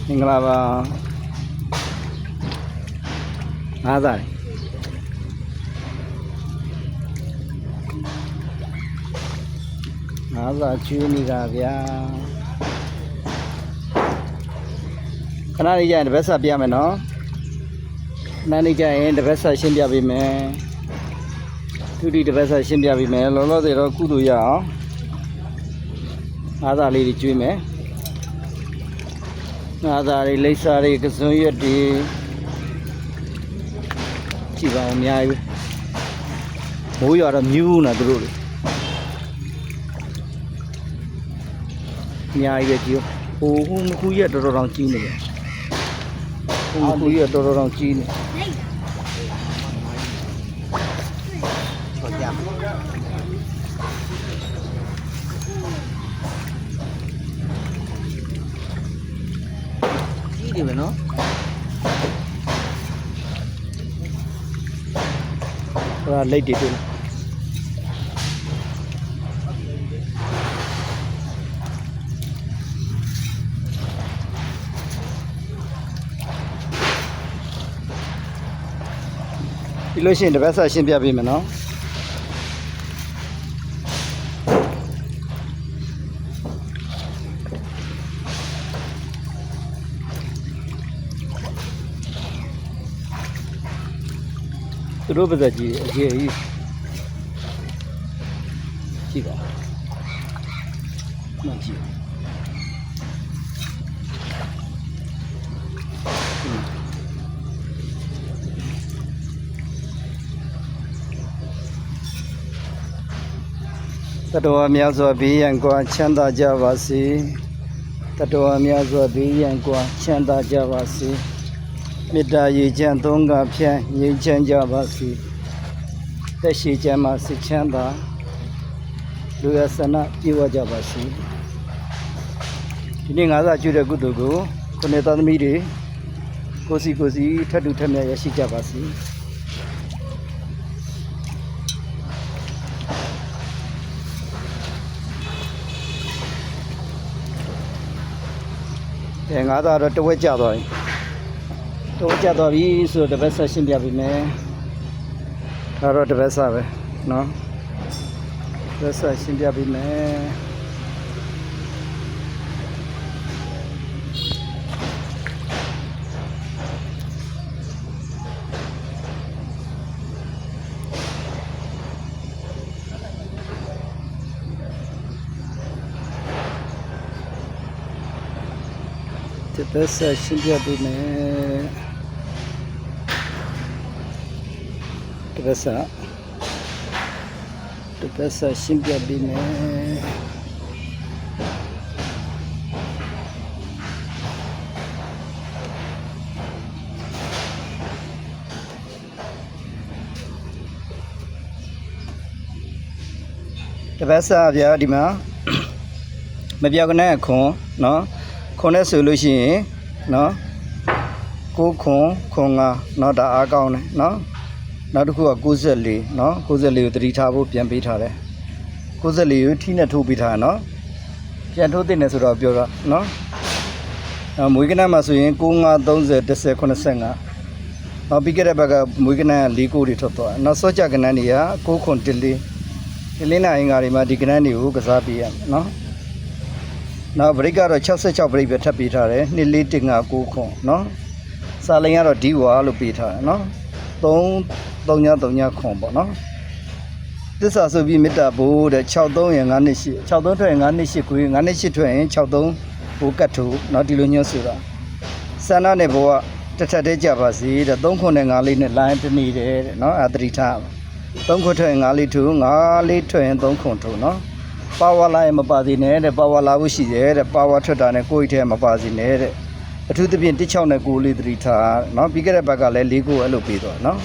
မင်္ဂလာပါအားသာကျွေးနေတာဗျာခဏလေးကြာရင်တပတ်ဆက်ပြမယ်နော်ခဏလေးကြာရင်တပတ်ဆက်ရှင်းပြပေးမယ်သူဒီတပတ်ဆက်ရှင်းပြပေးမယ်လောလောဆယ်တော့ကုသိုလ်ရအောင်အားသာလေးတွေကျွေးမယ်အားသာလေးလိပ်စာတွေကစွန်းရွက်တွေကြည့်ပါဦးအများကြီးမိုးရွာတော့မြူးနေတာသူတို့တွေအများကြီးပဲကြည့်ဟိုမကူရက်တော်တော်ကြီးနေတယ်ဟိုမကူရက်တော်တော်ကြီးနေချောကြကြီးတယ်ပဲနော်ဟိုလိတ်တွေတွေ့ဒီလိုရှင်းတပတ်ဆက်ရှင်းပြပေးမယ်နော်သူတို့ပါဇက်ကြီးအကြီးကြီးကြည့်ပါမှန်ကြည့်တတော်များစွာဘေးရန်ကွာချမ်းသာကြပါစေတတော်များစွာဘေးရန်ကွာချမ်းသာကြပါစေမေတ္တာရေချမ်းသုံးကဖြန့်ငြိမ်းချမ်းကြပါစေသက်ရှိချမ်းသာစိတ်ချမ်းသာလူရဆန္ဒပြေဝကြပါစေဒီနေ့ငါးစာကျွတဲ့ကုသိုလ်ကိုခုနှစ်သားသမီးတွေကိုစီထပ်တူထပ်မြတ်ရရှိကြပါစေငါးသားတော့တဝက်ကြသွားပြီဆိုတော့တပတ်ဆက်ရှင်းပြပေးမယ်ဒါတော့တပတ်ဆက်ပဲနော်တပတ်ဆက်ရှင်းပြပေးမယ်တပတ်ဆက်ရှင်းပြပေးမယ်တပတ်ဆက်ရှင်းပြပေးမယ်တပတ်ဆက်ဗျာဒီမှာမပြောင်းနဲ့ခွန်နော်ခွန်နဲ့ဆိုလို့ရှိရင်နော်ကိုခွန်ငါနော်ဒါအားကောင်းတယ်နော်နောက်တစ်ခုက94နော်94ကိုတတိထားဖို့ပြန်ပေးထားတယ်94ကိုထိနဲ့ထိုးပေးထားနော်ပြန်ထိုးသိနေဆိုတော့ပြောတော့နော်မွေးကနန်းမှာဆိုရင်9530 10 85နောက်ပြီးခဲ့တဲ့ဘက်ကမွေးကနန်း4ကိုတွေထွက်သွားနောက်စောကြကနန်းတွေက6ခွန်14ဒီလင်းနာအင်္ဂါတွေမှာဒီကနန်းတွေကိုကစားပေးရမယ်နော်နောက်ဗရိတ်ကတော့66ဗရိတ်ပဲထပ်ပေးထားတယ်2415 9ခွန်နော်စာလိန်ကတော့ဒီဝါလို့ပေးထားတယ်နော်3 ခွန်ပေါ့နော်သစ္စာဆိုပြီးမေတ္တာဘိုးတဲ့63ရင်9နှစ်ရှိ63ထွက်ရင်9နှစ်ရှိခွေ9နှစ်ရှိထွက်ရင်63ဘိုးကတ်ထိုးနော်ဒီလိုညွှန်းဆိုတာစန္ဒနဲ့ဘိုးကတစ်ထက်တည်းကြပါစေတဲ့3ခွန်နဲ့9လေးနဲ့လိုင်းတနေတယ်တဲ့နော်အတတိထား3ခွန်ထွက်ရင်9လေးထိုး9လေးထွက်ရင်3ခွန်ထိုးနော်ပါဝါလာရင်မပါသေးနဲ့တဲ့ပါဝါလာဖို့ရှိတယ်တဲ့ပါဝါထွက်တာနဲ့ကိုယ်ထဲမပါစေနဲ့တဲ့အထူးသဖြင့်16နဲ့9လေးတတိထားနော်ပြီးခဲ့တဲ့ဘက်ကလည်း4ကိုအဲ့လိုပေးတော့နော်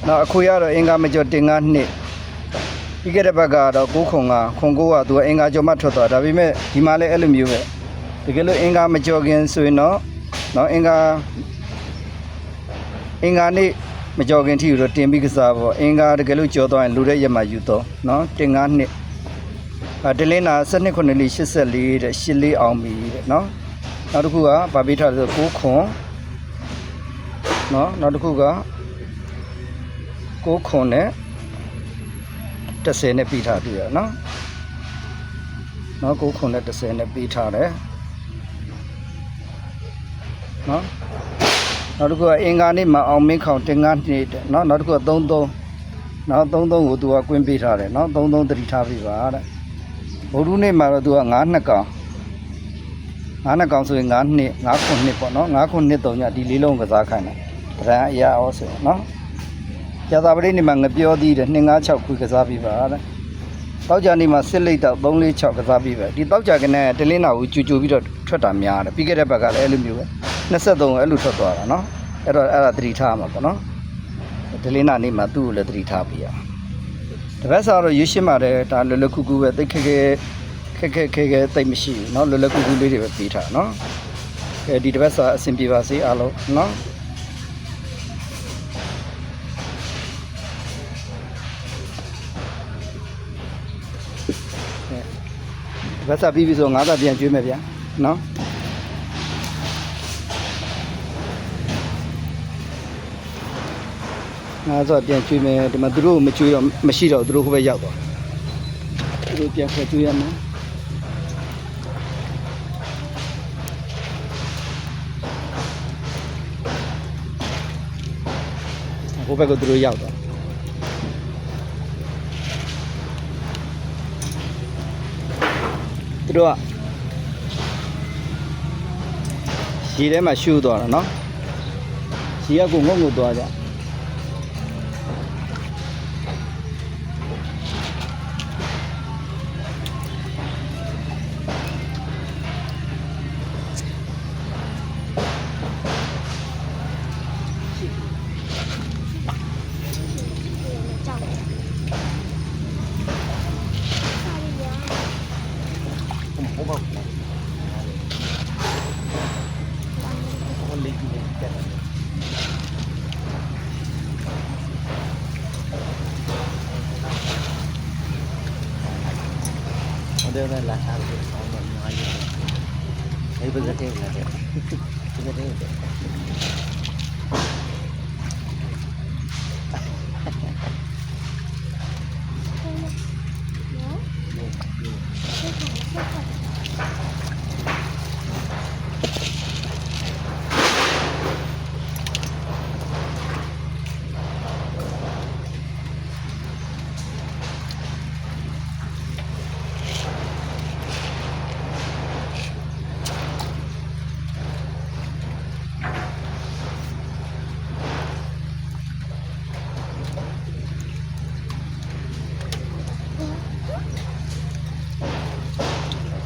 နောက်အခွေရတော့အင်္ဂါမကျော်တင်9နှစ်ပြီးခဲ့တဲ့ဘက်ကတော့9ခွန်9ကသူကအင်္ဂါကျော်မှထွက်သွားဒါပေမဲ့ဒီမှာလည်းအဲ့လိုမျိုးပဲတကယ်လို့အင်္ဂါမကျော်ခင်ဆိုရင်တော့နော်အင်္ဂါနေ့မကျော်ခင်ထိတော့တင်ပြီးကစားပေါ့အင်္ဂါတကယ်လို့ကျော်သွားရင်လူတဲ့ရက်မှာယူတော့နော်တင်9နှစ်တလင်းနာ12ခုနှစ်လေး84တဲ့84အောင်ပြီတဲ့နော် နောက်တစ်ခုကဗာပေးထားတယ်ဆို9ခွန်နော်နောက်တစ်ခုက9ခွန်နဲ့10နဲ့ပြီးထားတွေ့ရနော်နော်9ခွန်နဲ့10နဲ့ပြီးထားတယ်နော်နောက်တစ်ခုကအင်္ဂါနေ့မှာအောင်မင်းခေါင်တင်ငါနေ့နော်နောက်တစ်ခုက33နောက်33ကိုသူကကွင်းပေးထားတယ်နော်33တတိထားပြီပါတဲ့ဗုဒ္ဓနေ့မှာတော့သူက9နှစ်ကောင်9နှစ်ကောင်ဆိုရင်9နှစ်9ခွန်နှစ်ပေါ့နော်9ခွန်နှစ်3ညဒီလေးလုံးကစားခိုင်းတယ်ဗရန်အရာအောင်ဆိုနော်ကြာသာပတိနေ့မှာငပြောသေးတယ်256ခွေကစားပြီးပါတဲ့တောက်ကြနေ့မှာစစ်လိတ်တော့346ကစားပြီးပဲဒီတောက်ကြကနဲ့တလင်းနာကိုကြူပြီးတော့ထွက်တာများတယ်ပြီးခဲ့တဲ့ဘက်ကလည်းအဲ့လိုမျိုးပဲ23အဲ့လိုထွက်သွားတာနော်အဲ့တော့အဲ့ဒါသတိထားမှာပေါ့နော်ဒလင်းနာနေ့မှာသူ့ကိုလည်းသတိထားပြရတပတ်စားတော့ရွှေရှင်းပါတယ်ဒါလွယ်လွယ်ကူကူပဲတိတ်ခက်တိတ်မရှိဘူးเนาะလွယ်လွယ်ကူကူလေးတွေပဲပေးထားเนาะဒီတပတ်စားအဆင်ပြေပါစေအားလုံးเนาะတပတ်စားပြီးပြီဆိုငါးစားပြန်ကျွေးမယ်ဗျာเนาะငါဆိုပြန်ကျွေးမယ်ဒီမှာသူတို့မကျွေးတော့မရှိတော့သူတို့ဟိုဘက်ရောက်သွားသူတို့ပြန်ခွဲကျွေးရမယ်ဟိုဘက်ကသူတို့ရောက်သွားသူတို့ကရေထဲမှာရှူသွားတာနော်ရေကကိုငုံသွားကြđây là sao được không mà nói gì đấy bây giờ thế là thế bây giờ thế